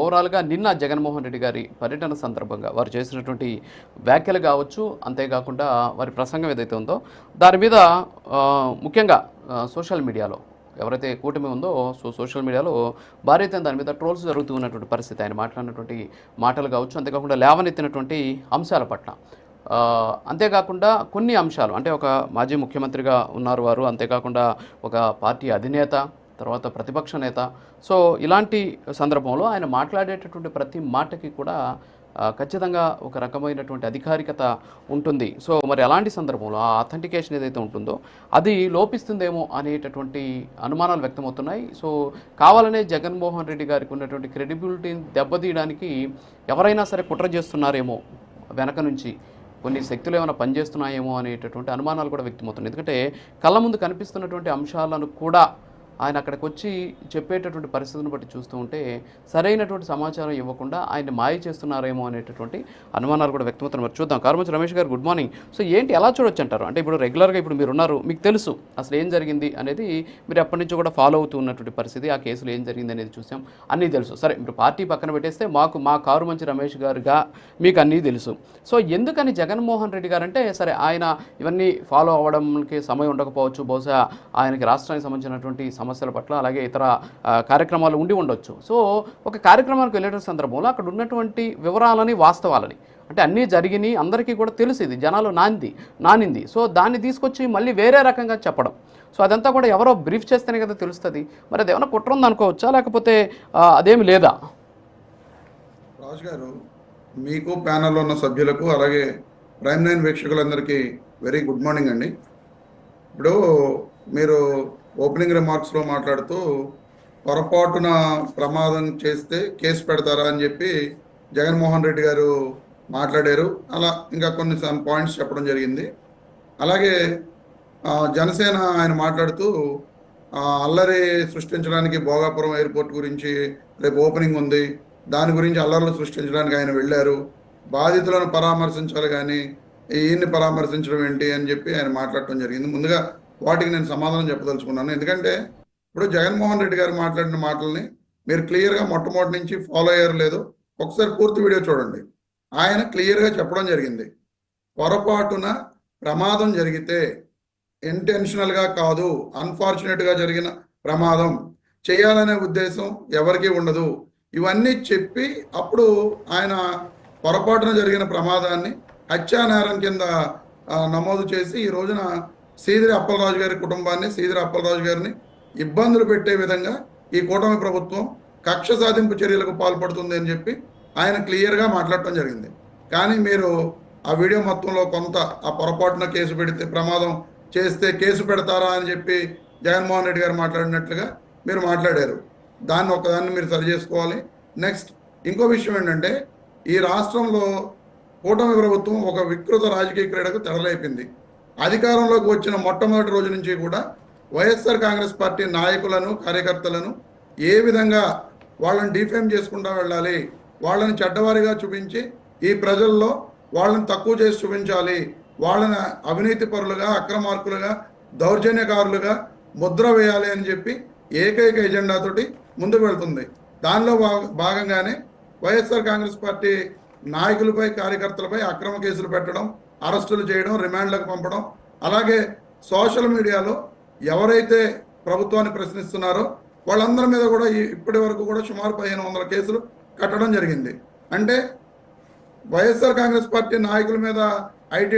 ఓవరాల్‌గా నిన్న జగన్మోహన్ రెడ్డి గారి పర్యటన సందర్భంగా వారు చేసినటువంటి వ్యాఖ్యలు కావచ్చు, అంతేకాకుండా వారి ప్రసంగం ఏదైతే ఉందో దాని మీద ముఖ్యంగా సోషల్ మీడియాలో ఎవరైతే కూటమి ఉందో సోషల్ మీడియాలో భారీ ఎత్తున దాని మీద ట్రోల్స్ జరుగుతూ ఉన్నటువంటి పరిస్థితి. ఆయన మాట్లాడినటువంటి మాటలు కావచ్చు, అంతేకాకుండా లేవనెత్తినటువంటి అంశాల పట్ల. అంతేకాకుండా కొన్ని అంశాలు అంటే ఒక మాజీ ముఖ్యమంత్రిగా ఉన్నారు వారు, అంతేకాకుండా ఒక పార్టీ అధినేత, తర్వాత ప్రతిపక్ష నేత. సో ఇలాంటి సందర్భంలో ఆయన మాట్లాడేటటువంటి ప్రతి మాటకి కూడా ఖచ్చితంగా ఒక రకమైనటువంటి అధికారికత ఉంటుంది. సో మరి అలాంటి సందర్భంలో ఆ అథెంటికేషన్ ఏదైతే ఉంటుందో అది లోపిస్తుందేమో అనేటటువంటి అనుమానాలు వ్యక్తమవుతున్నాయి. సో కావాలనే జగన్మోహన్ రెడ్డి గారికి ఉన్నటువంటి క్రెడిబిలిటీని దెబ్బతీయడానికి ఎవరైనా సరే కుట్ర చేస్తున్నారేమో, వెనక నుంచి కొన్ని శక్తులు ఏమైనా పనిచేస్తున్నాయేమో అనేటటువంటి అనుమానాలు కూడా వ్యక్తమవుతున్నాయి. ఎందుకంటే కళ్ళ ముందు కనిపిస్తున్నటువంటి అంశాలను కూడా ఆయన అక్కడికి వచ్చి చెప్పేటటువంటి పరిస్థితిని బట్టి చూస్తూ ఉంటే సరైనటువంటి సమాచారం ఇవ్వకుండా ఆయన్ని మాయ చేస్తున్నారేమో అనేటటువంటి అనుమానాలు కూడా వ్యక్తమవుతున్నారు. మరి చూద్దాం. కారుమంచి రమేష్ గారు, గుడ్ మార్నింగ్. సో ఏంటి ఎలా చూడొచ్చు అంటారు? అంటే ఇప్పుడు రెగ్యులర్గా ఇప్పుడు మీరు ఉన్నారు, మీకు తెలుసు అసలు ఏం జరిగింది అనేది, మీరు ఎప్పటి నుంచో కూడా ఫాలో అవుతూ ఉన్నటువంటి పరిస్థితి, ఆ కేసులో ఏం జరిగింది అనేది చూసాం, అన్నీ తెలుసు. సరే మీరు పార్టీ పక్కన పెట్టేస్తే మా కారుమంచి రమేష్ గారుగా మీకు అన్నీ తెలుసు. సో ఎందుకని జగన్మోహన్ రెడ్డి గారు అంటే, సరే ఆయన ఇవన్నీ ఫాలో అవ్వడానికి సమయం ఉండకపోవచ్చు, బహుశా ఆయనకి రాష్ట్రానికి సంబంధించినటువంటి సమస్యల పట్ల అలాగే ఇతర కార్యక్రమాలు ఉండి ఉండొచ్చు. సో ఒక కార్యక్రమానికి వెళ్ళే సందర్భంలో అక్కడ ఉన్నటువంటి వివరాలని, వాస్తవాలని, అంటే అన్నీ జరిగినాయి, అందరికీ కూడా తెలుసు, ఇది జనాలు నానింది. సో దాన్ని తీసుకొచ్చి మళ్ళీ వేరే రకంగా చెప్పడం, సో అదంతా కూడా ఎవరో బ్రీఫ్ చేస్తేనే కదా తెలుస్తుంది. మరి అది ఏమైనా కుట్ర ఉందనుకోవచ్చా, లేకపోతే అదేమి లేదా? రాజు గారు, మీకు ప్యానల్లో ఉన్న సభ్యులకు అలాగే ప్రైమ్ నైన్ వీక్షకులందరికీ వెరీ గుడ్ మార్నింగ్ అండి. ఇప్పుడు మీరు ఓపెనింగ్ రిమార్క్స్లో మాట్లాడుతూ పొరపాటున ప్రమాదం చేస్తే కేసు పెడతారా అని చెప్పి జగన్మోహన్ రెడ్డి గారు మాట్లాడారు. అలా ఇంకా కొన్ని పాయింట్స్ చెప్పడం జరిగింది. అలాగే జనసేన ఆయన మాట్లాడుతూ అల్లరి సృష్టించడానికి భోగాపురం ఎయిర్పోర్ట్ గురించి రేపు ఓపెనింగ్ ఉంది, దాని గురించి అల్లర్లు సృష్టించడానికి ఆయన వెళ్ళారు, బాధితులను పరామర్శించాలి కానీ ఈయన్ని పరామర్శించడం ఏంటి అని చెప్పి ఆయన మాట్లాడటం జరిగింది. ముందుగా వాటికి నేను సమాధానం చెప్పదలుచుకున్నాను. ఎందుకంటే ఇప్పుడు జగన్మోహన్ రెడ్డి గారు మాట్లాడిన మాటల్ని మీరు క్లియర్గా మొట్టమొదటి నుంచి ఫాలో అయ్యారు లేదు, ఒకసారి పూర్తి వీడియో చూడండి. ఆయన క్లియర్గా చెప్పడం జరిగింది, పొరపాటున ప్రమాదం జరిగితే ఇంటెన్షనల్గా కాదు, అన్ఫార్చునేట్గా జరిగిన ప్రమాదం, చేయాలనే ఉద్దేశం ఎవరికీ ఉండదు. ఇవన్నీ చెప్పి అప్పుడు ఆయన పొరపాటున జరిగిన ప్రమాదాన్ని హత్యానేరం కింద నమోదు చేసి ఈ రోజున సీదిరి అప్పలరాజు గారి కుటుంబాన్ని, సీదిరి అప్పలరాజు గారిని ఇబ్బందులు పెట్టే విధంగా ఈ కూటమి ప్రభుత్వం కక్ష సాధింపు చర్యలకు పాల్పడుతుంది అని చెప్పి ఆయన క్లియర్గా మాట్లాడటం జరిగింది. కానీ మీరు ఆ వీడియో మొత్తంలో కొంత ఆ పొరపాటున కేసు పెడితే, ప్రమాదం చేస్తే కేసు పెడతారా అని చెప్పి జగన్మోహన్ రెడ్డి గారు మాట్లాడినట్లుగా మీరు మాట్లాడారు. దాన్ని ఒకదాన్ని మీరు సరి చేసుకోవాలి. నెక్స్ట్ ఇంకో విషయం ఏంటంటే, ఈ రాష్ట్రంలో కూటమి ప్రభుత్వం ఒక వికృత రాజకీయ క్రీడకు తెరలేపింది. అధికారంలోకి వచ్చిన మొట్టమొదటి రోజు నుంచి కూడా వైఎస్ఆర్ కాంగ్రెస్ పార్టీ నాయకులను, కార్యకర్తలను ఏ విధంగా వాళ్ళని డిఫేమ్ చేసుకుంటూ వెళ్ళాలి, వాళ్ళని చెడ్డవారిగా చూపించి ఈ ప్రజల్లో వాళ్ళని తక్కువ చేసి చూపించాలి, వాళ్ళని అవినీతి పరులుగా, అక్రమార్కులుగా, దౌర్జన్యకారులుగా ముద్ర వేయాలి అని చెప్పి ఏకైక ఎజెండాతోటి ముందుకు వెళ్తుంది. దానిలో భాగంగానే వైఎస్ఆర్ కాంగ్రెస్ పార్టీ నాయకులపై, కార్యకర్తలపై అక్రమ కేసులు పెట్టడం, అరెస్టులు చేయడం, రిమాండ్లకు పంపడం, అలాగే సోషల్ మీడియాలో ఎవరైతే ప్రభుత్వాన్ని ప్రశ్నిస్తున్నారో వాళ్ళందరి మీద కూడా ఇప్పటి వరకు కూడా సుమారు 1500 కేసులు కట్టడం జరిగింది. అంటే వైఎస్ఆర్ కాంగ్రెస్ పార్టీ నాయకుల మీద ఐటీ